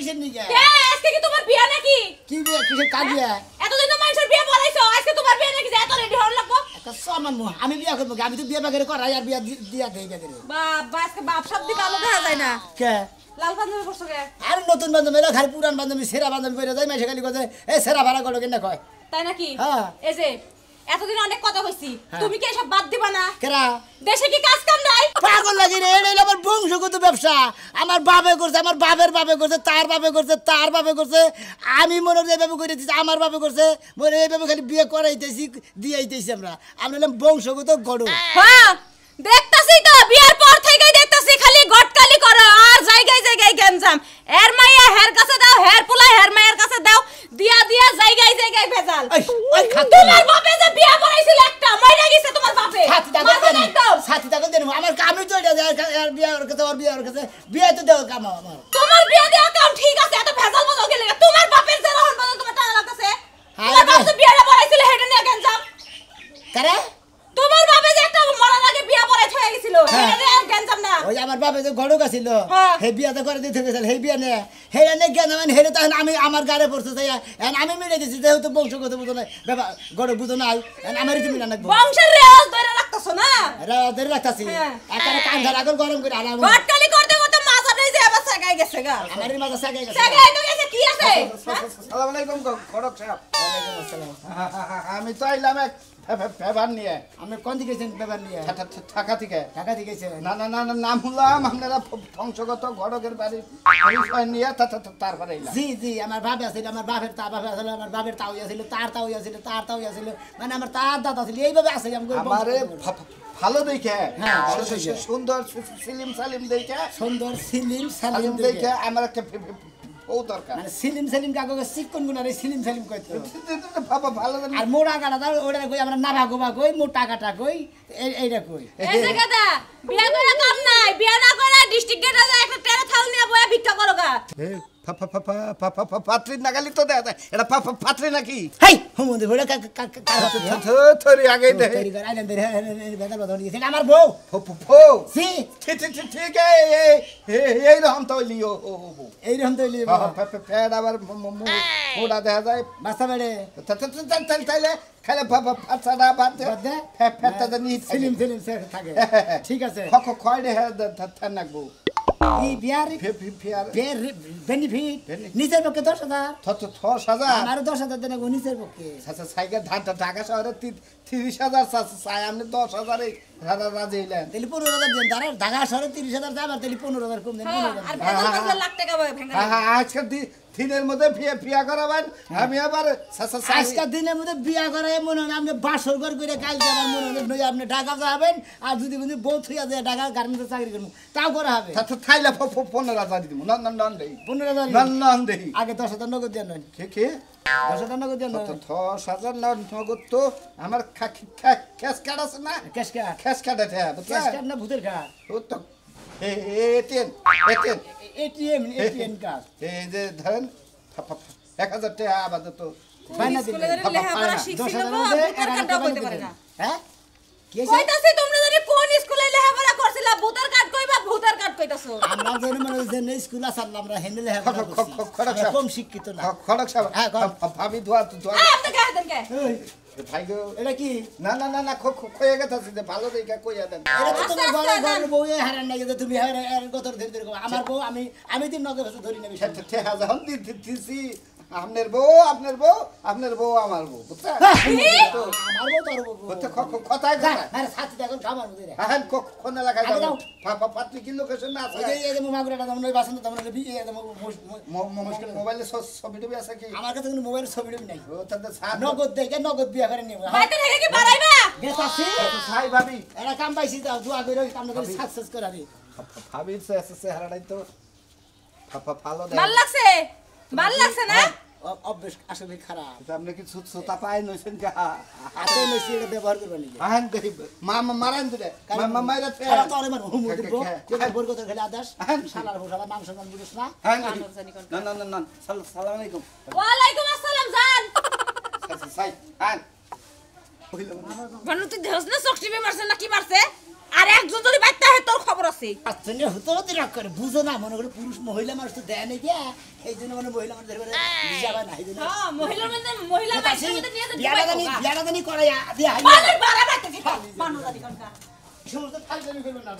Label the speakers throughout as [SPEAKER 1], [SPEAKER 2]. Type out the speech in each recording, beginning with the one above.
[SPEAKER 1] কিসের নিকে
[SPEAKER 2] কে আজকে কি তোমার বিয়া নাকি
[SPEAKER 1] কি বিয়ে কিসের কাজ বিয়ে
[SPEAKER 2] এতদিন তো মানুষের বিয়া পড়াইছো আজকে তোমার বিয়া নাকি যে এত রেডি হওয়ার লাগবো
[SPEAKER 1] একটা সমান আমি বিয়ে করবো আমি তো বিয়ে বাগেরে করাই আর বিয়ে দিয়া দেই বাগেরে
[SPEAKER 2] বাবা আজকে বাপ সব দিকে আলো দেখা যায় না
[SPEAKER 1] কে
[SPEAKER 2] লাল পাঞ্জাবি পরছো কে
[SPEAKER 1] আর নতুন বান্ধবীরা খালি পুরান বান্ধবী সেরা বান্ধবী পরে যায় মাসে খালি কয় এ সেরা ভাড়া করো কেন কয়
[SPEAKER 2] তাই নাকি
[SPEAKER 1] হ্যাঁ
[SPEAKER 2] এই যে এতদিন অনেক কথা কইছি তুমি কি এসব বাদ দিবা না
[SPEAKER 1] কেরা
[SPEAKER 2] দেশে কি কাজ কাম নাই
[SPEAKER 1] পাগল লাগি রে এটা হলো আমার বংশগত ব্যবসা আমার বাপে করছে আমার বাপের বাপে করছে তার বাপে করছে তার বাপে করছে আমি মনে হয় এইভাবে করে দিচ্ছি আমার বাপে করছে মনে এইভাবে খালি বিয়ে করাইতেছি দিয়েইতেছি আমরা হলাম বংশগত গড়
[SPEAKER 2] হ্যাঁ দেখতাছি তো বিয়ার পর থেকেই দেখতাছি খালি গটকালি করো আর জায়গায় জায়গায় গেমজাম এর মাইয়া হের কাছে দাও হের পোলা হের মায়ের কাছে দাও দিয়া দিয়া জায়গায় জায়গায় ভেজাল
[SPEAKER 1] ওই খাতি
[SPEAKER 2] তোমার বাপে যে বিয়া করাইছিল একটা মাইরা গেছে তোমার বাপে
[SPEAKER 1] সাথী টাকা দেন আমার কামই তো এটা আর বিয়ে ওর কাছে ওর বিয়ে ওর কাছে বিয়ে তো দেওয়ার কাম আমার
[SPEAKER 2] তোমার বিয়া দেওয়ার কাম ঠিক আছে এত ভেজাল বলো গেলে তোমার বাপের যে রহন বলো তোমার টাকা লাগতেছে তোমার বাপ যে বিয়াটা করাইছিল হেডে নিয়ে গেমজাম
[SPEAKER 1] কারে
[SPEAKER 2] তোমার বাপে যে একটা মরার আগে বিয়া পড়াই হয়ে গেছিল হেডে নিয়ে গেমজাম না
[SPEAKER 1] ওই আমার বাপে যে গড়ক আছিল হে বিয়াতে করে দিতে গেছিল হে বিয়া নে হে নে জ্ঞান মানে হেরে তখন আমি আমার গাড়ে পড়ছে তাই আমি মিলে দিছি যেহেতু বংশগত বুঝো নাই বাবা গড় বুঝো নাই আমারই তুমি না নাকবো
[SPEAKER 2] বংশের রেওয়াজ ধরে রাখতাছো না
[SPEAKER 1] ধরে রাখতাছি একারে কাঁধা আগল গরম করে আরাম
[SPEAKER 2] গটকালি করতে করতে মাথা নেই যে আবার সাগাই গেছে গা
[SPEAKER 1] আমারই মাথা সাগাই গেছে
[SPEAKER 2] সাগাই তো গেছে কি আছে
[SPEAKER 3] আসসালামু আলাইকুম গড়ক সাহেব
[SPEAKER 1] ওয়ালাইকুম আসসালাম
[SPEAKER 3] আমি তো আইলাম এক ফেভার নিয়ে
[SPEAKER 1] আপনি কোন দিকে গেছেন ব্যাপার নিয়ে
[SPEAKER 3] ঢাকা থেকে
[SPEAKER 1] ঢাকা থেকে গেছেন
[SPEAKER 3] না না না নাম হলাম আপনারা বংশগত গড়কের বাড়ির পরিচয় নিয়ে তারপরে এলাম
[SPEAKER 1] জি জি আমার বাপ আছিল আমার বাপের তা বাপে আছিল আমার বাপের তাও আছিল তার তাও আছিল তার তাও আছিল মানে আমার তার দাদা ছিল এইভাবে আছে
[SPEAKER 3] আমারে ভালো দেখে
[SPEAKER 1] হ্যাঁ
[SPEAKER 3] সুন্দর সিলিম সালিম দেখে
[SPEAKER 1] সুন্দর সিলিম সালিম
[SPEAKER 3] দেখে আমার একটা ও দরকার
[SPEAKER 1] মানে সিলিম সালিম কাগজ চিকন গুনার সিলিম সালিম কইতো
[SPEAKER 3] বাবা ভালো
[SPEAKER 1] আর মোড়া কাটা ওটা কই আমরা নাভা গোবা কই মোটা কাটা কই এইটা কই
[SPEAKER 2] এই জায়গাটা বিয়া করা কাম নাই বিয়া না করে ডিস্ট্রিক্ট গেটে যায় একটা টেরা থাল নিয়ে বয়া ভিক্ষা করো গা
[SPEAKER 3] পাত্রী নাগালি তো দেয় এটা পাত্রী নাকি
[SPEAKER 1] হেই হুমুন্দি বড়
[SPEAKER 3] থরি আগে দে
[SPEAKER 1] আমার বউ
[SPEAKER 3] ফো
[SPEAKER 1] সি
[SPEAKER 3] ঠিক এই রকম তো লিও
[SPEAKER 1] এইরকম তো লিও
[SPEAKER 3] ফের আবার মোড়া দেখা যায়
[SPEAKER 1] বাসা বেড়ে
[SPEAKER 3] তাইলে খালে ফাটসাটা বাদ দে ফেরটা নি
[SPEAKER 1] সিলিম সিলিম থাকে ঠিক আছে
[SPEAKER 3] খয় রে থাকবো
[SPEAKER 1] এই বিয়ার বেনিফিট নিচের পক্ষে 10,000 আমার 10,000 দেন নিচের পক্ষে
[SPEAKER 3] সাইকেল ঢাকা শহরে 30,000 চাই আপনি 10,000 রাজি হইলেন
[SPEAKER 1] তাহলে 15,000 দেন তারা ঢাকা শহরে 30,000 চাই আমার তাহলে 15,000 কম দেন
[SPEAKER 2] আর 5 লাখ টাকা ভেঙে
[SPEAKER 3] আজকের দিনের মধ্যে বিয়া করাবেন আমি আবার
[SPEAKER 1] আজকের দিনের মধ্যে বিয়া করাই মনে হয় আপনি বাসর ঘর করে কালকে আমার মনে হয় আপনি ঢাকা যাবেন আর যদি বউ থইয়া যায় ঢাকা গার্মেন্টসে চাকরি করবো তাও করা হবে
[SPEAKER 3] থাইলে 15,000 দিব নন দেই
[SPEAKER 1] 15,000
[SPEAKER 3] নন দেই
[SPEAKER 1] আগে 10,000 নগদ দেন নয়
[SPEAKER 3] কে
[SPEAKER 1] 10,000 নগদ দেন
[SPEAKER 3] 10,000 নগদ তো আমার ক্যাশ কার্ড আছে না
[SPEAKER 1] ক্যাশ
[SPEAKER 3] কার্ড আছে
[SPEAKER 1] ক্যাশ কার্ড না ভূতের কার্ড
[SPEAKER 3] ও তো
[SPEAKER 1] এটিএম কার্ড
[SPEAKER 3] এই যে ধরেন 1,000 টাকা আপাতত
[SPEAKER 1] বাইনা
[SPEAKER 2] স্কুলে
[SPEAKER 1] দিলে
[SPEAKER 2] লেখাপড়া শিখছিল না ভূতের কার্ডটাও কইতে পারে না
[SPEAKER 1] হ্যাঁ কি
[SPEAKER 2] কইতাছি তোমরা জানি কোন স্কুলে লেখাপড়া করছিলা ভূতের কার্ড কইবা ভূতের কার্ড কইতাছো
[SPEAKER 1] আমরা জানি মানে যে স্কুল আসাল আমরা হেন্ডেল লেখাপড়া কম শিক্ষিত না
[SPEAKER 3] খড়ক সাহেব
[SPEAKER 1] হ্যাঁ
[SPEAKER 3] ভাবি ধোয়া
[SPEAKER 2] আপনি গায়ে দেন কে
[SPEAKER 3] ভাই গো
[SPEAKER 1] এটা কি
[SPEAKER 3] না না না না কইয়া গেছে যে ভালো দেখে কইয়া দেন
[SPEAKER 1] এটা তো তোমার ঘরের বউ হারান নাই যে তুমি হারান কত ধরে ধরে আমার বউ আমি দিন নগদ ধরি নেব
[SPEAKER 3] ঠেহা যখন দিছি আপনার বউ আমার বউ বুঝছেন
[SPEAKER 1] আমার বউ তোর বউ
[SPEAKER 3] কথাই
[SPEAKER 1] আরে সাথী এখন খাবার মধ্যে রে
[SPEAKER 3] হ্যাঁ কোন এলাকায় যাও পাত্রী কি লোকেশন না আছে
[SPEAKER 1] এই যে মাগুরাটা তোমরা বাসন তোমরা বিয়ে
[SPEAKER 3] মোবাইলে ছবি টবি আছে কি
[SPEAKER 1] আমার কাছে কোনো মোবাইলে ছবি টবি নাই
[SPEAKER 3] ও তাতে
[SPEAKER 1] নগদ দেখে নগদ বিয়া করে নিব
[SPEAKER 2] বাইতে থেকে কি বাড়াইবা
[SPEAKER 1] গেছাছি
[SPEAKER 3] ভাই ভাবি
[SPEAKER 1] এরা কাম পাইছি দাও দোয়া করে কাম করে সাকসেস করাবি
[SPEAKER 3] ভাবি সে হারাটাই তো ভালো দেয়
[SPEAKER 2] ভাল লাগছে না
[SPEAKER 1] অভ্যাস আসলে খারাপ
[SPEAKER 3] আপনি কি সুতা পাই নইছেন কা
[SPEAKER 1] হাতে নইছি এটা ব্যবহার করবা নি
[SPEAKER 3] আহেন গরিব মারান দিলে মাইরা ফের
[SPEAKER 1] তো আরে মার হুমু দিব কোন বরকত খেলে আদাস শালার শালা মাংস মান বুঝছ না
[SPEAKER 3] না সালাম আলাইকুম
[SPEAKER 2] ওয়ালাইকুম আসসালাম জান
[SPEAKER 3] সাই আন
[SPEAKER 2] গনু তুই দেহস না চকটি মারছে না কি মারছে আর একজন যদি বাইতে হয় তোর খবর আছে
[SPEAKER 1] আচ্ছা নিয়ে হতে হতে রাগ করে বুঝো না মনে করে পুরুষ মহিলা মানুষ তো দেয় নাকি এই জন্য মানে মহিলা মানুষ ধরে যাবা না এই জন্য
[SPEAKER 2] হ্যাঁ মহিলার মধ্যে মহিলা বাইতের মধ্যে নিয়ে যেতে
[SPEAKER 1] বিয়াটা জানি করাই দিয়ে হাই
[SPEAKER 2] বানর বাড়া বাইতেছে বানর জানি কোনটা
[SPEAKER 1] সমস্ত ফালতু হলো না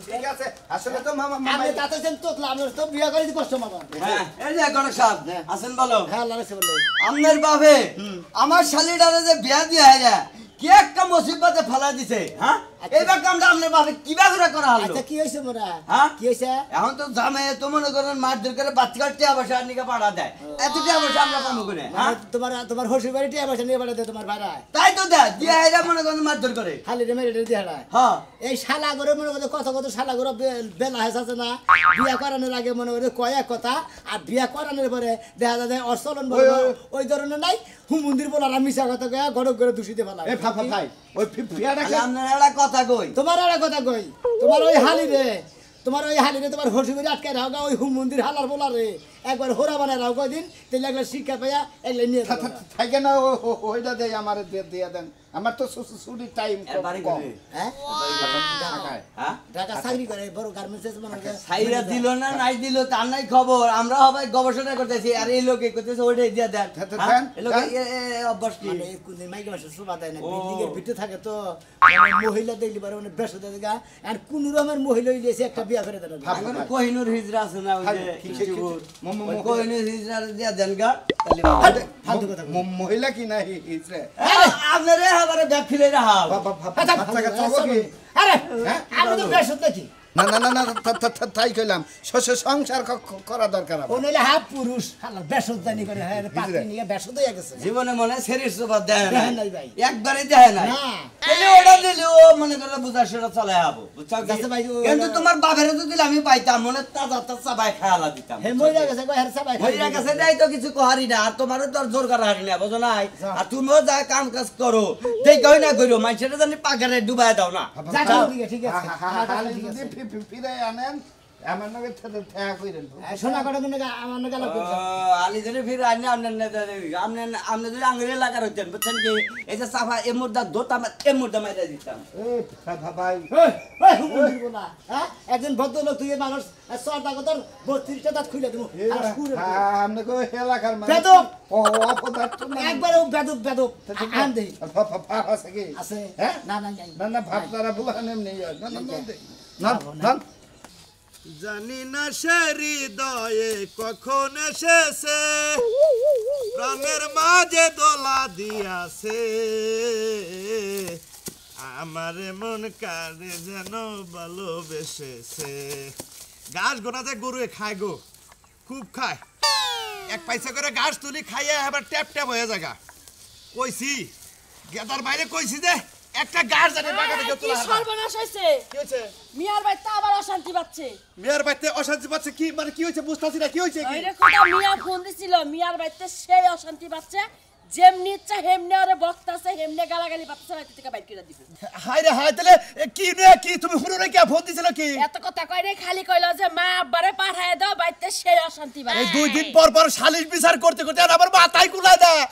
[SPEAKER 3] ঠিক আছে আসলে তো মামা
[SPEAKER 1] আমি তাতে যেন তোতলা আমি তো বিয়া করে কষ্ট মামা
[SPEAKER 4] হ্যাঁ এই যে গণক সাহেব আছেন বলো
[SPEAKER 1] হ্যাঁ আল্লাহ রাখছে বলে
[SPEAKER 4] আমনের বাপে আমার শালিটারে যে বিয়া দিয়া হ্যাঁ কি একটা মুসিবতে ফেলা দিছে হ্যাঁ এইবার কামটা আমনের বাপে কিবা করে করা হলো
[SPEAKER 1] আচ্ছা কি হইছে মোরা
[SPEAKER 4] হ্যাঁ
[SPEAKER 1] কি হইছে
[SPEAKER 4] এখন তো জামে তো মনে করেন মারধর করে বাচ্চা কাটতে অবশ্য নিকে পাড়া দেয় এতটা অবশ্য আমরা পাবো করে হ্যাঁ
[SPEAKER 1] তোমার হসুর বাড়ি টিয়া পয়সা নিয়ে বাড়াতে তোমার ভাড়া
[SPEAKER 4] তাই তো দেয় দিয়া এরা মনে করেন মারধর করে
[SPEAKER 1] খালি রে মেরে দিয়ে হারায়
[SPEAKER 4] হ্যাঁ
[SPEAKER 1] এই শালা করে মনে করতে কত শালা করে বেলা হয়েছে আছে না বিয়া করানোর আগে মনে করে কয় এক কথা আর বিয়া করানোর পরে দেখা যায় ওর চলন ওই ধরনের নাই হুমন্দির বলার মিশা কথা কয়া গড়ক করে দূষিতে ফেলা
[SPEAKER 3] এ ভাই ওই বিয়াটা
[SPEAKER 4] আপনার একটা কথা কই
[SPEAKER 1] তোমার আর কথা কই তোমার ওই হালি রে তোমার হসি করে আটকে রাখা ওই হুম মন্দির হালার বলা রে একবার হোরা বানায় রাখো দিন তেলে একবার শিক্ষা পাইয়া এগুলো নিয়ে
[SPEAKER 3] থাকে না ওইটা দেয় আমার দিয়ে দেন আমার তো ছুটির টাইম কম
[SPEAKER 1] হ্যাঁ
[SPEAKER 3] ঢাকায়
[SPEAKER 1] ঢাকা চাকরি করে বড় গার্মেন্টস মনে করে
[SPEAKER 4] সাইরা দিল না নাই দিল তার নাই খবর আমরা সবাই গবেষণা করতেছি আর এই লোকে করতেছে ওইটাই দিয়া দেন এই লোকে অভ্যাস কি
[SPEAKER 1] মানে কোনদিন মাইকে মাসে শোভা দেয় না বিল্ডিং এর ভিতরে থাকে তো মহিলা দেখলি পারে মানে বেশ দেখা আর কোন রকমের মহিলা হইলেছে একটা বিয়া করে দেন
[SPEAKER 4] আপনার কোহিনুর হিজরা আছে না ওই যে কোহিনুর হিজরা দিয়া দেন গা
[SPEAKER 1] ফালতু কথা
[SPEAKER 3] মহিলা কি না হিজড়ে
[SPEAKER 4] আপনারে আবার ব্যাগ ফিলে রাখাও
[SPEAKER 1] আরে আমি তো বেশ দেখি
[SPEAKER 3] না না না না তাই কইলাম সংসার করা দরকার
[SPEAKER 1] ও নইলে হাফ পুরুষ হালা বেশদানি করে হ্যাঁ পাতি নিয়ে বেশদ হয়ে গেছে
[SPEAKER 4] জীবনে মনে শরীর সোবা দেয়
[SPEAKER 1] দেখেন নাই ভাই
[SPEAKER 4] একবারে দেয় না
[SPEAKER 1] না
[SPEAKER 4] তাহলে ওটা দিলে ও মনে করে বুঝা সেটা চলে যাবো বুঝছো
[SPEAKER 1] গাছে ভাই
[SPEAKER 4] কিন্তু তোমার বাপের তো দিলে আমি পাইতাম মনে তাজা তাজা ভাই খাওয়া দিতাম
[SPEAKER 1] হে মইরা গেছে কই হের সবাই
[SPEAKER 4] মহিলা কাছে দেয় তো কিছু কহারি না আর তোমারও তো আর জোর করা হারি না বুঝো নাই আর তুমিও যা কাম কাজ করো দেখই না করো মানুষের জানি পাগারে ডুবাই দাও না
[SPEAKER 1] যা ঠিক আছে
[SPEAKER 3] ফিরে আনেন আমার নাকি ঠেয়া কইরেন
[SPEAKER 1] সোনা কটা কিন্তু আমার নাকি আলাপ করছে
[SPEAKER 4] আলি ধরে ফিরে আইনে আপনি যদি আঙুলে লাগার হচ্ছেন বুঝছেন কি এই যে সাফা এ মুর্দা ধরতাম এ মুর্দা মাইরা দিতাম
[SPEAKER 3] ভাই
[SPEAKER 1] ওই হুমুন্দির বলা হ্যাঁ একজন ভদ্রলোক তুই মানুষ সরদা কতর 32টা দাঁত খুলে দেবো আর সুরে
[SPEAKER 3] আপনি কো এলাকার মানে
[SPEAKER 1] বেদব
[SPEAKER 3] অপদার্থ না
[SPEAKER 1] একবার বেদব আন দেই
[SPEAKER 3] আছে কি
[SPEAKER 1] আছে
[SPEAKER 3] হ্যাঁ
[SPEAKER 1] না না নাই
[SPEAKER 3] না না ভাব তারা বুলান এমনি না না না
[SPEAKER 5] জানি না সে হৃদয়ে কখন এসেছে প্রাণের মাঝে দোলা দিয়াছে আমার মন কারে যেন ভালোবেসেছে ঘাস গোনাতে গরুয়ে খায় গো খুব খায় এক পয়সা করে ঘাস তুলি খাইয়ে এবার ট্যাপ ট্যাপ হয়ে জায়গা কইছি গেদার বাইরে কইছি যে একটা গাছ জানে বাগা থেকে তোলা
[SPEAKER 2] সর্বনাশ হইছে
[SPEAKER 5] কি হইছে
[SPEAKER 2] মিয়ার বাইতে আবার অশান্তি পাচ্ছে
[SPEAKER 5] মেয়ের বাইতে অশান্তি পাচ্ছে কি মানে কি হইছে বুঝতাছি না কি হইছে কি
[SPEAKER 2] ওইরে কথা মিয়া ফোন দিছিল মিয়ার বাইতে সেই অশান্তি পাচ্ছে যেমনি ইচ্ছা হেমনে ওরে বক্তাছে হেমনে গালাগালি পাচ্ছে বাইতে থেকে বাইর করে দিবে
[SPEAKER 5] হায় রে হায় তাহলে কি নে কি তুমি শুনো না কি ফোন দিছিল কি
[SPEAKER 2] এত কথা কই রে খালি কইলো যে মা আব্বারে পাঠায় দাও বাইতে সেই অশান্তি
[SPEAKER 5] এই
[SPEAKER 2] পাচ্ছে
[SPEAKER 5] 2 দিন পর পর সালিশ বিচার করতে করতে আর আমার মাথায় কুলায় দেয়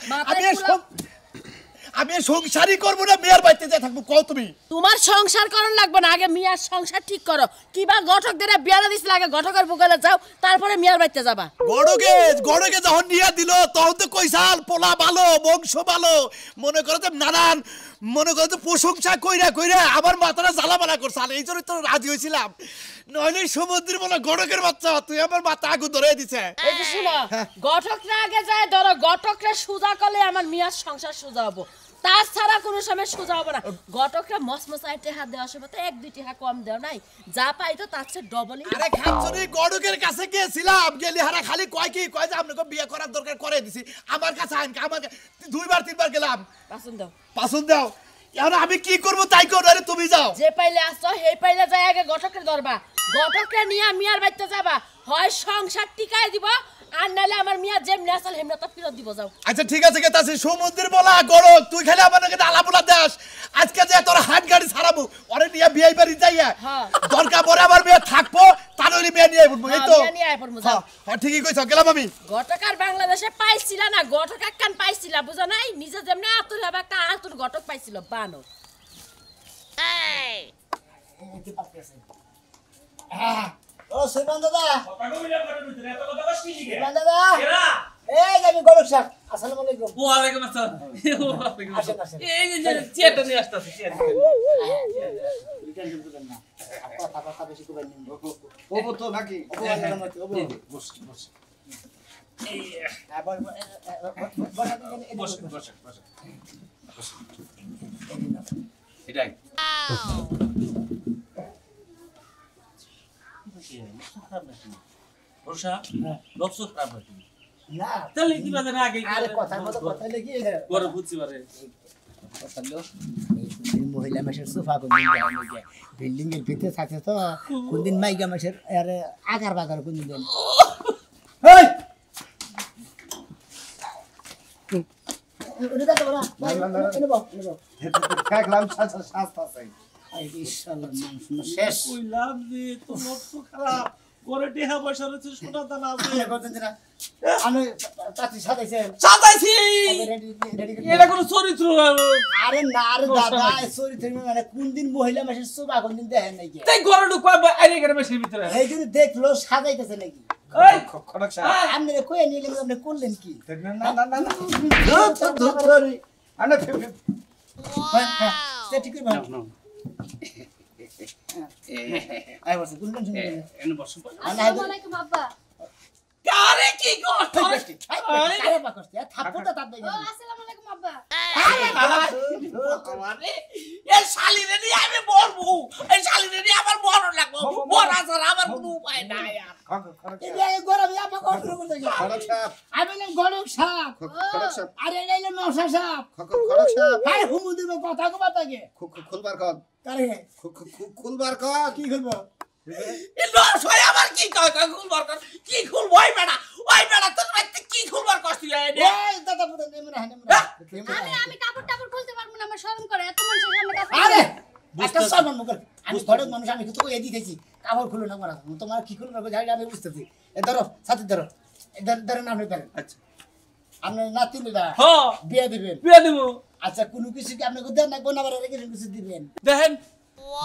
[SPEAKER 5] আমি সংসারই করব না মেয়ের বাইতে যা থাকবো কও তুমি
[SPEAKER 2] তোমার সংসার করন লাগবে না আগে মিয়ার সংসার ঠিক করো কিবা গঠক দেরে বিয়ারা দিছিল আগে গঠকের বুকালে যাও তারপরে মিয়ার বাইতে যাবা
[SPEAKER 5] গড়কে যখন নিয়ে দিল তখন তো কইসাল পোলা ভালো বংশ ভালো মনে করো যে নানান মনে করো যে প্রশংসা কইরা আমার মাথাটা জ্বালামালা করছাল এই জন্য তো রাজি হয়েছিলাম নইলে সমুদ্রের বলে গড়কের বাচ্চা তুই আমার মাথা আগুন ধরে দিছে
[SPEAKER 2] এই যে শুনো গঠকরা আগে যায় ধরো গঠকরা সুজা করলে আমার মিয়ার সংসার সুজা হবো তাছাড়া কোনো সময় সোজা হবে না গটকরা মসমসাইতে হাত দেওয়ার সময় তো 1-2 টাকা কম দেও নাই যা পাইতো তার চেয়ে ডবলই
[SPEAKER 5] আরে খাচ্ছনি গড়কের কাছে গিয়েছিলাম গেলি হারা খালি কয় যে আপনাকে বিয়ে করার দরকার করে দিছি আমার কাছে আইন আমার 2-3 বার গেলাম পাসুন দাও এখন আমি কি করব তাই করো আরে তুমি যাও
[SPEAKER 2] যে পাইলে আসছো সেই পাইলে যাই আগে গটকের ধরবা গটকরে নিয়ে মিয়ার বাইতে যাবা হয় সংসার টিকায় দিব আর নালে আমার মিয়া যেমনি আসল হেমনা তো ফিরত দিব যাও
[SPEAKER 5] আচ্ছা ঠিক আছে গেতাছি সমুদ্রের বলা গড়ক তুই খালি আমাকে আলাপুলা দাস আজকে যে তোর হাত গাড়ি ছাড়াবো ওরে নিয়ে বিয়ে বাড়ি যাইয়া দরকার পরে আমার মেয়ে থাকবো তার ওই মেয়ে নিয়ে পড়বো এই তো
[SPEAKER 2] নিয়ে আই পড়বো যাও
[SPEAKER 5] হ্যাঁ ঠিকই কইছ গেলাম আমি
[SPEAKER 2] গটকার বাংলাদেশে পাইছিলা না গটক একখান পাইছিলা বুঝো নাই নিজে যেমনি আতুর হবে একটা আতুর গটক পাইছিল বানর
[SPEAKER 1] এই যে পাত্রী আছে। হ্যাঁ ও সুলমান দাদা সুলমান দাদা এই যে আমি গরক সাহেব আসসালামু আলাইকুম
[SPEAKER 6] ওয়ালাইকুম আসসালাম
[SPEAKER 1] আসেন আসেন
[SPEAKER 6] এই যে চেয়ারটা নিয়ে আসতেছি
[SPEAKER 1] টেনশন করবেন না কথা কথা বেশি করবেন না
[SPEAKER 3] ও তো নাকি
[SPEAKER 1] বস বস আবার
[SPEAKER 6] বসে এটাই বর্ষা লক্ষ খারাপ নাকি
[SPEAKER 1] না
[SPEAKER 6] তাহলে কি বাজে না আগে
[SPEAKER 1] আরে কথার মতো কথা লেগে
[SPEAKER 6] বড় বুঝছি পারে
[SPEAKER 1] কথা হলো এই মহিলা মাসের সোফা কোন দিন দেয় নাকি বিল্ডিং এর ভিতরে থাকে তো কোন দিন মাইকা মাসের আরে আগার বাগার কোন দিন দেন এই ওটা দাও না নেবো
[SPEAKER 3] দেখলাম শাস্তা চাই
[SPEAKER 1] আই ইনশাআল্লাহ মানুষ শেষ
[SPEAKER 6] কইলাম যে তো লক্ষ খারাপ করে টেহা পয়সা রয়েছে সোনা দানা আছে
[SPEAKER 1] আমি পাতি সাজাইছেন
[SPEAKER 6] সাজাইছি
[SPEAKER 1] রেডি
[SPEAKER 6] এটা কোনো চরিত্র
[SPEAKER 1] আরে না আরে দাদা সরি তুমি মানে কোন দিন মহিলা মাসের সোফা কোন দিন দেখেন নাকি
[SPEAKER 6] তাই ঘরে ঢুকবা আরে গেরে মেশির ভিতরে
[SPEAKER 1] এই যদি দেখলো সাজাইতেছে নাকি
[SPEAKER 6] এই
[SPEAKER 3] খড়ক সাহেব
[SPEAKER 1] আপনি কই নিলেন আপনি করলেন কি
[SPEAKER 3] না না না না আরে
[SPEAKER 1] সে ঠিক করে আই বসে কোন টেনশন নেই
[SPEAKER 6] এনে বসো
[SPEAKER 2] আসসালামু আলাইকুম আব্বা
[SPEAKER 6] কারে কি করতে
[SPEAKER 1] আরে বাকস্তে থাপ্পড়টা তাপ দেই
[SPEAKER 2] ও আসসালামু আলাইকুম আব্বা
[SPEAKER 6] আমারে এই শালিরে নিয়ে আমি বলবো এই শালিরে নিয়ে আমার বড় লাগবো বড় আছে আমার কোনো উপায় নাই আর
[SPEAKER 1] এই গরমে আপা কত করতে গেল
[SPEAKER 3] খড়ক সাহেব
[SPEAKER 1] আমি বললাম গরম সাপ
[SPEAKER 3] খড়ক সাহেব
[SPEAKER 1] আরে এইলো নশা সাপ
[SPEAKER 3] খড়ক সাহেব
[SPEAKER 1] আরে হুমু দিব কথা কো বাতাকে
[SPEAKER 3] খুলবার কর
[SPEAKER 1] কারে
[SPEAKER 3] খুলবার কর
[SPEAKER 1] কি করব
[SPEAKER 6] এই লস হয় আমার কি কয় খুলবার কর কি খুলবো ওই বেড়া তোর বাড়িতে কি খুলবার কষ্ট হয়
[SPEAKER 1] এই দাদা বুদা নেমরা
[SPEAKER 2] আমি কাপড় টাপড় খুলতে পারবো না আমার শরম করে এত মানুষের সামনে কাপড়
[SPEAKER 1] আরে একটা সামান মুকল আমি ঘরের মানুষ আমি তো এদি দিয়েছি কাপড় খুলো না মারা তোমার কি খুলবো যাই আমি বুঝতেছি এ ধরো সাথে ধরো ধরো না আপনি ধরেন
[SPEAKER 6] আচ্ছা
[SPEAKER 1] আপনি নাতি নিলা
[SPEAKER 6] হ্যাঁ
[SPEAKER 1] বিয়ে দিবেন
[SPEAKER 6] বিয়া দেব
[SPEAKER 1] আচ্ছা কোনো কিছু কি আপনাকে দেন না কোন আবার কিছু দিবেন
[SPEAKER 6] দেখেন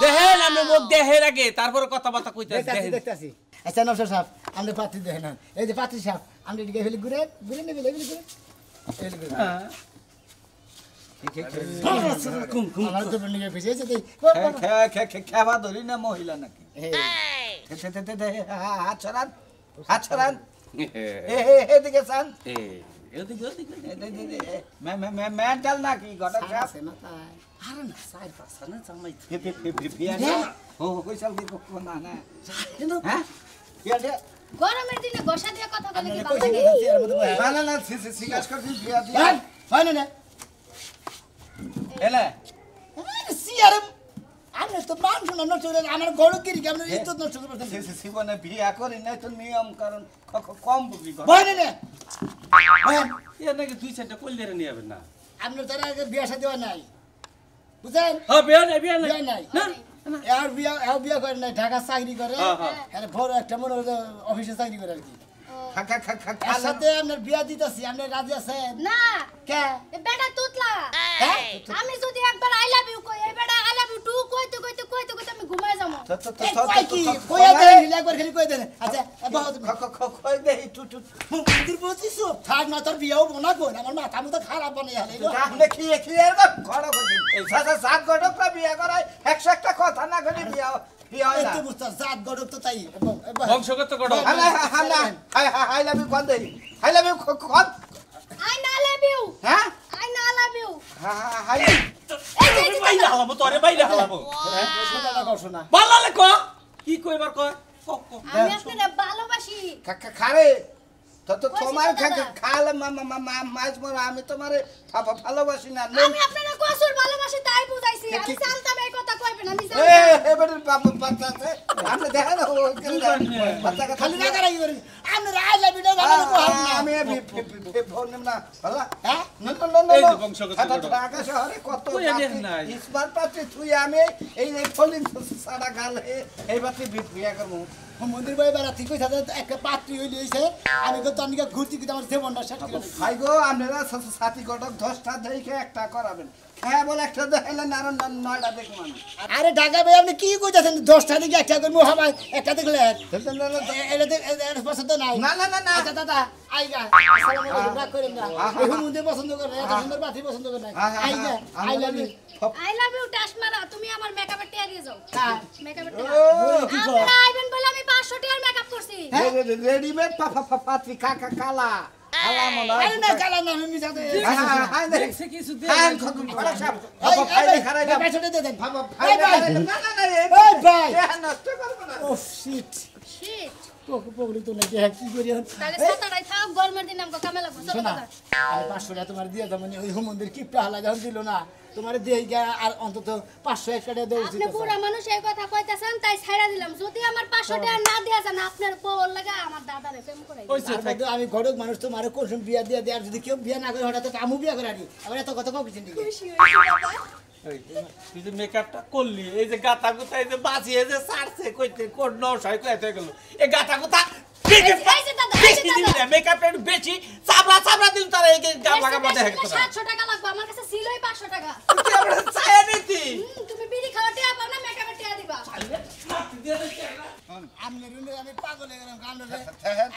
[SPEAKER 6] দেখেন আমি মুখ দেখের আগে তারপরে কথাবার্তা কইতে
[SPEAKER 1] দেখতাছি দেখতাছি আচ্ছা নবসর সাহেব আপনি পাত্রী দেখেন এই যে পাত্রী সাহেব আপনি এদিকে ফেলে ঘুরে ঘুরে নেবে ঘুরে ঘুরে আমার তো নিয়ে ফেসে আছে
[SPEAKER 4] খেবা ধরি না মহিলা নাকি হাত ছড়ান এদিকে চান মেন্টাল নাকি ঘটক সাহেব
[SPEAKER 1] আরে না সাইড পাশা না জামাই
[SPEAKER 2] গরমের দিনে গোসা দিয়ে কথা বলে কি ভালো
[SPEAKER 1] কইছেন
[SPEAKER 2] লাগে
[SPEAKER 1] এর মধ্যে বয়
[SPEAKER 3] না না না সিগাস করছি বিয়া দিয়ে
[SPEAKER 1] হয় না
[SPEAKER 4] এলে
[SPEAKER 1] সিআরএম আমি তো মান শুনা নষ্ট করে আমার গড়কিরি কেমন ইজ্জত নষ্ট করে বলতেন
[SPEAKER 4] জীবনে বিয়া করি নাই তো নিয়ম কারণ কম বুঝি
[SPEAKER 1] হয় না
[SPEAKER 6] এর নাকি দুই চারটা কইলে নিয়ে যাবেন না
[SPEAKER 1] আপনার তারা আগে বিয়া শাদী হয় নাই বুঝছেন
[SPEAKER 6] হ্যাঁ বিয়া নাই
[SPEAKER 1] বিয়া নাই আর বিয়া করে নাই ঢাকা চাকরি করে আরে বড় একটা মনে হয় অফিসে চাকরি করে আর কি এর সাথে আপনার বিয়া দিতেছি আপনি রাজি আছেন
[SPEAKER 2] না
[SPEAKER 1] কে
[SPEAKER 2] এ বেটা তুতলা
[SPEAKER 1] হ্যাঁ
[SPEAKER 2] আমি যদি একবার আই লাভ ইউ কই এই বেটা আই লাভ ইউ টু কইতে আমি ঘুমায় যাবো
[SPEAKER 1] এই কই কি কইয়া দেন একবার খালি কই দেন আচ্ছা বহুত
[SPEAKER 4] কই দেই টু
[SPEAKER 1] মন্দির বলছিস থাক না তোর বিয়াও বনা কোন আমার মাথা মতো খারাপ বনে হলে
[SPEAKER 4] আপনি খেয়ে ঘরে বসেন সাত ঘটক বিয়া করায় 100 একটা কথা না করে বিয়া হয় না
[SPEAKER 1] এত বুঝতা জাত গড়ক তো তাই
[SPEAKER 6] বংশগত গড়
[SPEAKER 4] হাই লাভ ইউ কোন দেই হাই লাভ ইউ কোন
[SPEAKER 2] আই না লাভ ইউ
[SPEAKER 4] হ্যাঁ
[SPEAKER 2] আই না লাভ ইউ
[SPEAKER 4] হাই
[SPEAKER 6] বাইরে হালামো তোরে বাইরে হালামো
[SPEAKER 1] কথাটা কও শোনা
[SPEAKER 6] বলালে ক কি কইবার কয়
[SPEAKER 2] আমি আপনারে ভালোবাসি
[SPEAKER 4] খারে তো তোমার খালে মাছ মরা আমি তোমারে ভালোবাসি না
[SPEAKER 2] আমি আপনারে কসুর ভালোবাসি তাই বুঝাইছি আমি জানতাম এই কথা কইবেন আমি
[SPEAKER 4] এবারে বাচ্চা আছে আপনি দেখেন বাচ্চা
[SPEAKER 1] খালি না করাই করে আমরা রাইলা ভিডিও বানাবো কো না
[SPEAKER 4] আমি ফোন নিম না ভালো
[SPEAKER 1] হ্যাঁ
[SPEAKER 6] এই যে বংশগত গড়
[SPEAKER 4] ঢাকা শহরে কত
[SPEAKER 6] কই দেখ নাই
[SPEAKER 4] ইসবার পাত্রে তুই আমি এই ফলিন সারা গাল এই বাতি বিয়া করবো
[SPEAKER 1] মন্দির বই বেড়াতে কই থাকে একটা পাত্রী হইলে হইছে আমি তো অনেক ঘুরতে কিন্তু আমার জীবনটা শেষ করে দিছি।
[SPEAKER 3] ভাই গো আপনারা সাথী ঘটক 10টা দেখে একটা করাবেন হ্যাঁ বলে একটা দেখাইলেন আর 9টা দেখুন আমি
[SPEAKER 1] আরে ঢাকা ভাই আপনি কি কইতাছেন 10টা দিকে একটা করবো হবাই একটা দেখলেন এটা পছন্দ নাই
[SPEAKER 3] না না না না
[SPEAKER 1] আচ্ছা দাদা আইগা আসসালামু আলাইকুম রাগ করেন না এই মন্দির পছন্দ করে এত সুন্দর বাতি পছন্দ করে না আইগা I love you
[SPEAKER 7] I love you টাস মারা তুমি আমার মেকআপের টিয়া দিয়ে যাও মেকআপের টিয়া
[SPEAKER 1] কি কর
[SPEAKER 7] আপনারা আইবেন বলে আমি 500 টিয়ার মেকআপ করছি
[SPEAKER 3] রেডিমেড পাত্রী কাকা কালা কালা মনে
[SPEAKER 1] আরে না কালা না আমি মিছাতে
[SPEAKER 3] হ্যাঁ দেখছে কিছু দে হ্যাঁ খতম করে সব
[SPEAKER 1] এই
[SPEAKER 3] ফাইলে খারাই
[SPEAKER 1] এই পয়সাটা দিয়ে দেন
[SPEAKER 3] বাবা
[SPEAKER 1] এই ভাই
[SPEAKER 3] না না না
[SPEAKER 1] এই ভাই
[SPEAKER 3] নষ্ট করব না
[SPEAKER 1] ও শিট
[SPEAKER 7] শিট
[SPEAKER 1] পকড়ি তো নাকি কি করি এখন
[SPEAKER 7] তাহলে সাতারাই থাক গরমের দিন আমাকে কামে লাগবে চলো
[SPEAKER 1] শোনা
[SPEAKER 7] দাদা
[SPEAKER 1] আমি 500 টাকা তোমার দিয়ে দাও মানে ওই মন্দির কি প্রাহলা যখন দিল না তোমার দিয়ে গিয়া আর অন্তত 500 1 টাকা দেওয়া উচিত
[SPEAKER 7] আপনি বুড়া মানুষ এই কথা কইতাছেন তাই ছাইড়া দিলাম যদি আমার 500 টাকা না দেয়া যান আপনার বউর লাগা আমার দাদারে প্রেম করাই দিন।
[SPEAKER 1] আমি ঘরক মানুষ তো মারে কোন বিয়া দিয়ে দেয় আর যদি কেউ বিয়া না করে হঠাৎ আমু বিয়া করে আনি আবার এত কথা কও কিছু নাকি
[SPEAKER 6] তুই যে মেকআপটা করলি এই যে গাতা গুতা এই যে বাজিয়ে যে সারছে কইতে কোন নশাই কইতে গেল এই গাতা গুতা
[SPEAKER 7] এই যে দাদা, এই যে দাদা।
[SPEAKER 6] মেকআপ একটু বেশি চাবড়া দিল তারা এই গান লাগা মধ্যে
[SPEAKER 7] বেশি করে 700 টাকা লাগবে আমার কাছে ছিলই 500 টাকা
[SPEAKER 6] তুই আমরা চায় নিতি
[SPEAKER 7] তুমি বিড়ি খাওয়া টিয়া পাও না মেকআপের টিয়া দিবা
[SPEAKER 1] আমি পাগল হয়ে গেলাম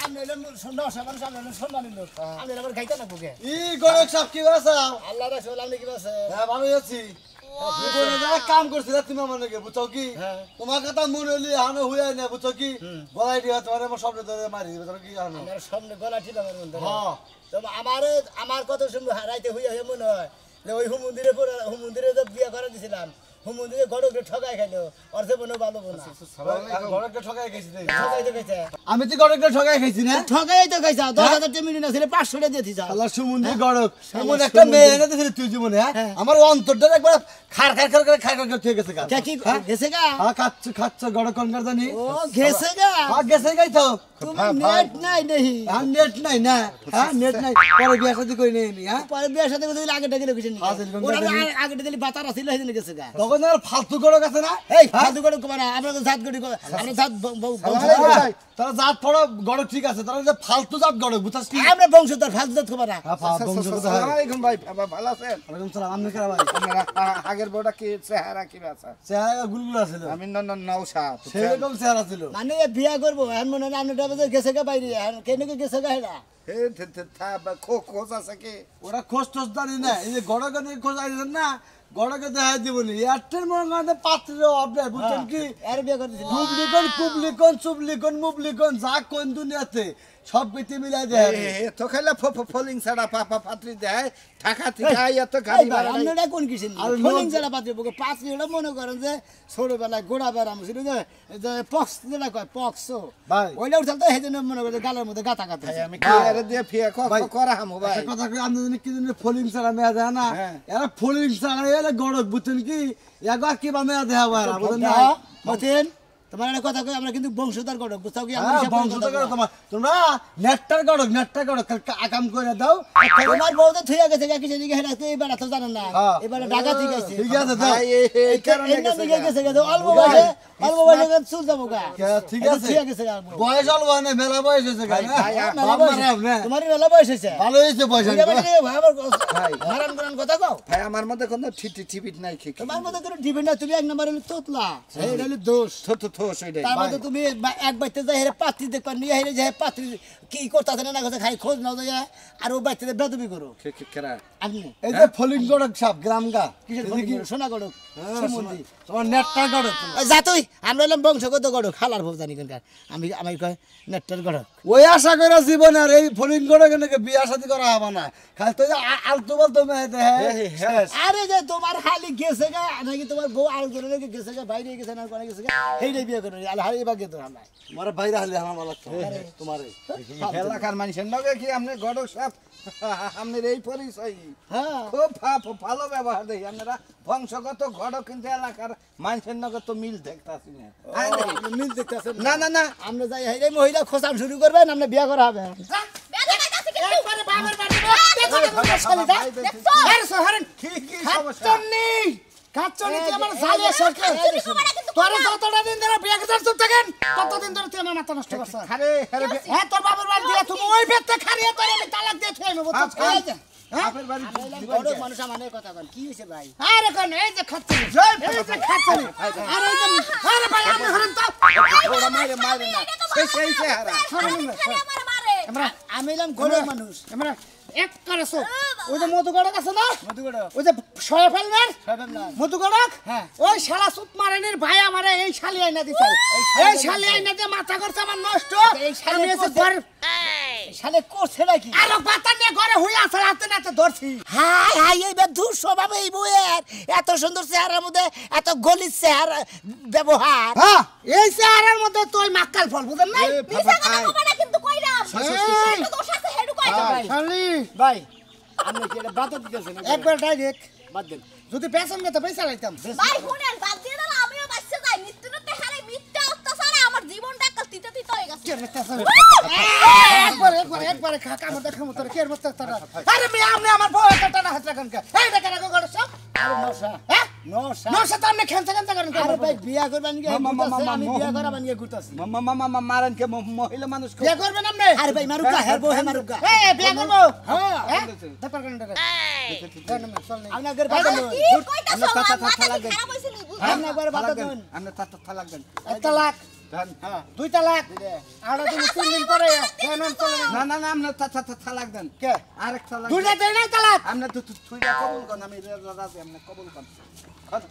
[SPEAKER 1] আমি সুন্দর সাবান সামনে সম্মানী লোক আমি আবার খাইতে না বুকে
[SPEAKER 4] ই গরক সব কি বাসা
[SPEAKER 1] আল্লাহ রাসূল আপনি কি বলছেন
[SPEAKER 4] হ্যাঁ ভালো আছি কাম করছিল তুমি আমার নাকি বুঝছো কি তোমার কথা মনে হলি হানো হইয়া না বুঝছো কি গলাই দিয়া তোমার আমার স্বপ্ন ধরে মারি বুঝছো কি জানো
[SPEAKER 1] আমার সামনে গলা ঠিক আমার মধ্যে
[SPEAKER 4] হ্যাঁ
[SPEAKER 1] তো আমার কত সুন্দর হারাইতে হইয়া হয়ে মনে হয় যে ওই হুমন্দিরে তো বিয়া করে দিছিলাম হুমন্দিরে গড়কে ঠকাই খাইলো অর্থ বনে ভালো বোনা
[SPEAKER 4] গরকটা ঠকাই গেছি
[SPEAKER 1] ঠকাই তো খাইছে
[SPEAKER 4] আমি তো গরকটা ঠকাই খাইছি না
[SPEAKER 1] ঠকাই তো খাইছা 10,000 টাকা মিলি না ছিল 500 টাকা দিয়ে দিছা
[SPEAKER 4] আল্লাহ সুমন্দির গরক এমন একটা মেয়ে এনে দিছিল তুই জীবনে হ্যাঁ আমার অন্তরটা একবার খার থেকে গেছে গা
[SPEAKER 1] কি গেছে গা
[SPEAKER 4] হ্যাঁ খাচ্ছ গরক কোনকার জানি
[SPEAKER 1] ও গেছে গা
[SPEAKER 4] হ্যাঁ গেছে গাই তো
[SPEAKER 1] তুমি নেট নাই নেহি
[SPEAKER 4] হ্যাঁ নেট নাই না হ্যাঁ নেট নাই পরে বিয়া শাদী কই নেই হ্যাঁ
[SPEAKER 1] পরে বিয়ের সাথে কথা আগে ডেকে রেখেছি
[SPEAKER 4] আচ্ছা, এরকম
[SPEAKER 1] ওরা
[SPEAKER 4] ডেকে
[SPEAKER 1] আগে ডেকে বাতার আছিল হেদিন গেছে গা
[SPEAKER 4] তখন আর ফালতু গরক আছে না
[SPEAKER 1] এই ফালতু করে কবা না আমরা তো জাত গড়ি আমরা জাত
[SPEAKER 4] তারা জাত পড়া গরক ঠিক আছে তারা যে ফালতু জাত গরক বুঝছস কি
[SPEAKER 1] আমরা বংশধর ফালতু জাত কবা না
[SPEAKER 4] হ্যাঁ বংশগত হয়
[SPEAKER 3] আসসালামু আলাইকুম ভাই ভালো আছেন
[SPEAKER 4] ওয়ালাইকুম সালাম আপনি কেরা ভাই
[SPEAKER 3] আপনারা আগের বড়টা কি চেহারা কি আছে
[SPEAKER 4] চেহারা গুলগুল আছে
[SPEAKER 3] আমি নওশাদ
[SPEAKER 4] সেরকম চেহারা ছিল
[SPEAKER 1] মানে বিয়া করবো এখন মনে হয় আমরা ডাবে গেছে গা বাইরে কেন গেছে গা হেরা
[SPEAKER 3] হে খোঁজ আছে কি
[SPEAKER 4] ওরা খোঁজ টোজ জানি না এই যে গড়কে খোঁজ আইছেন না গড়কে দেখা দিবনি এয়ারটেল মনে করেন পাত্রের অবদায় বুঝছেন কি
[SPEAKER 1] এর বিয়া করে দিছিল
[SPEAKER 4] কুবলিকন চুবলিকন মুবলিকন যা কোন দুনিয়াতে সব কিছু মিলাই দেয়
[SPEAKER 3] তো খাইলে ফলিং ছাড়া পাত্রী দেয় ঢাকা থেকে এত গাড়ি ভাড়া নাই।
[SPEAKER 1] আপনারা কোন কিসেন
[SPEAKER 4] আর
[SPEAKER 1] ফলিং জেলা পাত্রে বুকে পাঁচ মিনিট মনে করেন যে ছোটবেলায় গোড়া বেড়াম ছিল যে পক্স যেটা কয় পক্স
[SPEAKER 4] ভাই।
[SPEAKER 1] ওইটা উঠাল তো সেই জন্য মনে করে গালের মধ্যে গাতা গাতা
[SPEAKER 3] ভাই, আমি কি এর দিয়ে ফিয়া করা হামু ভাই
[SPEAKER 4] একটা কথা কই আপনি জানি কি জানি ফলিং ছাড়া মেয়া দেয় না
[SPEAKER 3] হ্যাঁ।
[SPEAKER 4] এরা ফলিং ছাড়া এরা গড়ক বুঝছেন কি একবার কি বা মেয়া দেয়া ভাই বুঝেন না
[SPEAKER 1] মতেন তোমার একটা কথা কই আমরা কিন্তু বংশধর গড়ক বুঝছাও কি আমরা
[SPEAKER 4] হ্যাঁ,
[SPEAKER 1] হিসাব করে
[SPEAKER 4] বংশ
[SPEAKER 1] কথা
[SPEAKER 4] থেকে
[SPEAKER 1] কই।
[SPEAKER 4] তোমার তোমরা নেটটার গড়ক আকাম করে দাও
[SPEAKER 1] তোমার বউ তো থইয়া গেছে কি জানি হেরা তো এবার তো জানেন না
[SPEAKER 4] হ্যাঁ।
[SPEAKER 1] এবার ঢাকা থেকে আইছে
[SPEAKER 4] ঠিক আছে দাও
[SPEAKER 3] ভাই, এই কারণে
[SPEAKER 1] এর নামে
[SPEAKER 3] গেছে
[SPEAKER 1] গেছে অল্প বয়সে চুল যাবো গা
[SPEAKER 4] ঠিক
[SPEAKER 1] এটা
[SPEAKER 4] আছে
[SPEAKER 1] থইয়া গেছে আর বউ।
[SPEAKER 4] বয়স অল্প হয় না মেলা বয়স হয়েছে
[SPEAKER 3] ভাই,
[SPEAKER 1] মেলা বয়স তোমার মেলা বয়স হয়েছে
[SPEAKER 4] ভালো হয়েছে বয়স
[SPEAKER 1] হারাম করার কথা কও
[SPEAKER 3] ভাই আমার মধ্যে কোনো টিপিট নাই কি
[SPEAKER 1] তোমার মধ্যে কোনো ডিপেন্ড না তুমি এক নম্বর হলো তোতলা এটা হলো দোষ
[SPEAKER 3] থো সেটাই
[SPEAKER 1] তার মধ্যে তুমি এক বাইতে যাই হেরে পাত্রী দেখবা নিয়ে হেরে যে পাত্রী কি করতে না করতে খাই খোঁজ নাও যায় আর ও বাইতে বেদবি করো
[SPEAKER 3] কেরা
[SPEAKER 1] আপনি
[SPEAKER 4] এই যে ফলিং গড়ক সাপ গ্রাম গা
[SPEAKER 1] কিসের ফোন করো? সোনা গড়ক সুমন্দি
[SPEAKER 4] তোমার নেটটার গড়ক
[SPEAKER 1] যা তুই আমরা হলাম বংশগত গড়ক খালার ভোগ জানি কোনকার আমি কয় নেটটার গড়ক
[SPEAKER 4] ওই আশা করে জীবনে আর এই ফলিং গড়ক নাকি বিয়া শাদী করা হবে না খালি তো আলতু বলতো মেয়ে দেহে
[SPEAKER 1] আরে যে তোমার হালি গেছে গা নাকি তোমার বউ আর জনে নাকি গেছে গা বাইরে গেছে না কোনে গেছে গা এইটাই বিয়ে করে আর হারি বাগে তো হালাই
[SPEAKER 4] তোমার বাইরে হালি আমার মালা তোমারে
[SPEAKER 3] এলাকার মানুষের নগে কি আপনি গড়ক সাপ আপনার এই পরিচয়
[SPEAKER 1] হ্যাঁ
[SPEAKER 3] খুব ভালো ব্যবহার দেখি আপনারা বংশগত ঘটক কিন্তু এলাকার মানুষের নগে তো মিল দেখতাছি না
[SPEAKER 1] মিল দেখতেছেন
[SPEAKER 3] না না না
[SPEAKER 1] আমরা যাই হাইরে মহিলা খোঁচান শুরু করবেন আমরা বিয়ে করা হবে
[SPEAKER 7] একবারে বাবার বাড়ি
[SPEAKER 3] কি সমস্যা
[SPEAKER 1] কাচ্চনি তুই আমার ঝালে সরকে তোরে যতটা দিন ধরে বিয়ে করতে চুপ থাকেন ততদিন ধরে তুই আমার মাথা নষ্ট করছ
[SPEAKER 3] আরে আরে
[SPEAKER 1] হ্যাঁ তোর বাবার বাড়ি দিয়ে তুমি ওই বেতে খারিয়ে তোরে আমি তালাক দিয়ে থই আমি বুঝছ
[SPEAKER 3] বাপের বাড়ি
[SPEAKER 1] বড় মানুষ আমাদের কথা বল কি হইছে ভাই আরে কোন এই যে খাচ্চনি এই যে খাচ্চনি আরে এই যে আরে ভাই আমি হরন তো
[SPEAKER 3] ওরা মারে মারে না সেই চেহারা
[SPEAKER 1] আমরা আমি এলাম গরিব মানুষ আমরা এক করেছো ওই যে মধুগড়ক আছে না মধুগড়ক ওই যে সয়ফেলনার মধুগড়ক হ্যাঁ ওই শালা সুত মারানির ভাই আমারে এই শালি আইনা দিছে এই শালি আইনা দিয়ে মাথা করছে আমার নষ্ট এই শালি এসে ঘর এই শালি করছে নাকি আরে পাতা নিয়ে ঘরে হই আছে রাতে নাতে ধরছি হাই হাই এই বেধুর স্বভাব এই বউয়ের এত সুন্দর চেহারার মধ্যে এত গলির চেহারা ব্যবহার হ্যাঁ এই চেহারার মধ্যে তুই মাক্কাল ফল বুঝেন নাই
[SPEAKER 2] মিছা কথা কবে না কিন্তু কইরাম
[SPEAKER 1] এই,
[SPEAKER 2] তোর সাথে হেডু কইছো ভাই
[SPEAKER 1] শালি ভাই আপনি কি এটা বাদ দিতেছেন একবার ডাইরেক্ট বাদ দেন যদি পেছন গেতে পয়সা লাইতাম
[SPEAKER 2] ভাই শুনেন বাদ দিয়ে দাও আমিও বাচ্চা যাই নিত্যনতে হারে মিথ্যা অত্যাচারে আমার জীবনটা কাল তিতে তিতে হয়ে গেছে
[SPEAKER 1] একবার কাকা আমার দেখা মতো কে মতো তারা আরে আমি আপনি আমার বউ একটা না হাত রাখেন কে এই দেখেন রাখো গড় সব আরে নশা হ্যাঁ নশা তো আপনি খেলতে খেলতে করেন আরে ভাই বিয়া করবেন কি আমি বিয়া করাবেন কি ঘুরতাছি
[SPEAKER 3] মামা মারান কে মহিলা মানুষ
[SPEAKER 1] বিয়া করবেন আপনি আরে ভাই মারুকা হের বউ হে মারুকা এই বিয়া করব হ্যাঁ দেখবার কেন দেখেন আপনি আগের বাদ দেন
[SPEAKER 2] কি কইতাছো আমার মাথা কি খারাপ হইছে নি
[SPEAKER 1] আপনি একবার বাদ দেন
[SPEAKER 3] আমরা তালাক দেন
[SPEAKER 1] একটা লাখ দুই তালাক আর তুমি 3 দিন পরে কেন চলে
[SPEAKER 3] না না না আমরা তালাক দেন
[SPEAKER 1] কে
[SPEAKER 3] আরেক তালাক
[SPEAKER 1] দুইটা দেই না তালাক
[SPEAKER 3] আমরা তো তুইটা কবুল কর আমি রাজি আমরা কবুল কর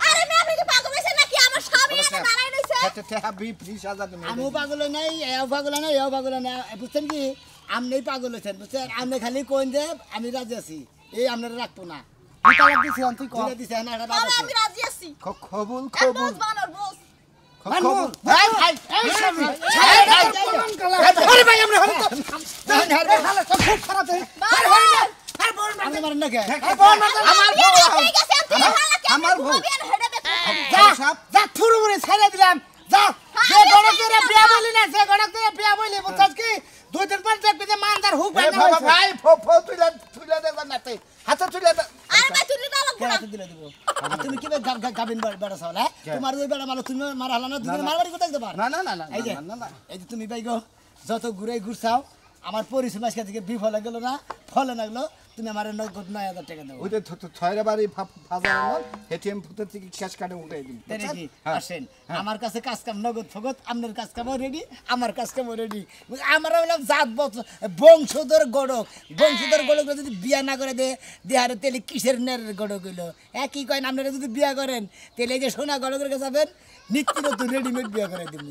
[SPEAKER 2] আরে মে আপনি কি পাগল হইছেন নাকি আমার স্বামী এত দাঁড়াই রইছে
[SPEAKER 3] তে হাবি 20,000 দেন
[SPEAKER 1] আমি পাগল নাই এও পাগল নাই এও পাগল নাই বুঝছেন কি আমনেই পাগল হইছেন বুঝছেন আমনে খালি কোন যে আমি রাজি আছি এই আপনারা রাখবো না দুই তালাক দিছি তুই কই দিছি না এটা বাদ
[SPEAKER 2] বাবা
[SPEAKER 1] আছে
[SPEAKER 2] আমি রাজি আছি
[SPEAKER 3] কবুল
[SPEAKER 2] কবুল বানর বস
[SPEAKER 3] কবুল
[SPEAKER 1] ভাই ভাই এই স্বামী আরে ভাই আমরা হল তো দেখেন হার হালে তো খুব খারাপ হই আরে ভাই আরে বোন মারতে মারেন না কে আরে বোন মারতে আমার বউ
[SPEAKER 2] ঠিক আছে আপনি হালা কেন
[SPEAKER 3] আমার বউ।
[SPEAKER 2] ঘুমাবি আর হেডে দেখো
[SPEAKER 1] যা যা থুরু মরে ছেড়ে দিলাম যা যে গড়ক তোরে বিয়া বলি না যে গড়ক তোরে বিয়া বলি বুঝছস কি দুই দিন পর দেখবি যে মানদার হুক
[SPEAKER 3] এ
[SPEAKER 1] বাইনা
[SPEAKER 3] বাবা
[SPEAKER 1] হইছে
[SPEAKER 3] ভাই তুইলা দে নাতে হাতে তুইলা দে
[SPEAKER 2] আরে ভাই তুই না লাগবো না
[SPEAKER 1] কেন দিলে দিব আর তুমি কি গাবিন বেড়া চাও না তোমার ওই বেড়া মালো তুমি মার হালা না দুই মারবাড়ি কোথায় দেবার
[SPEAKER 3] না না না না
[SPEAKER 1] এই যে
[SPEAKER 3] না না
[SPEAKER 1] এই যে তুমি ভাই গো যত ঘুরে ঘুরছাও আমার পরিশ্রম আজকে থেকে বিফলে গেল না ফলে লাগলো তুমি আমার 9,000 টাকা দেবো
[SPEAKER 3] ওই যে ছয়রা বাড়ি ফাজার না এটিএম ফুটের থেকে ক্যাশ কার্ডে উঠাই দিন
[SPEAKER 1] তাই নাকি আসেন আমার কাছে কাজ কাম নগদ ফগত আপনার কাজ কামও রেডি আমার কাজ কামও রেডি আমরা বললাম জাত বংশধর গড়ক যদি বিয়া না করে দেহারে তেলে কিসের নের গড়ক হইলো একই কয়েন আপনারা যদি বিয়া করেন তেলে যে সোনা গড়কের কাছে যাবেন নিত্য নতুন রেডিমেড বিয়া করে দিব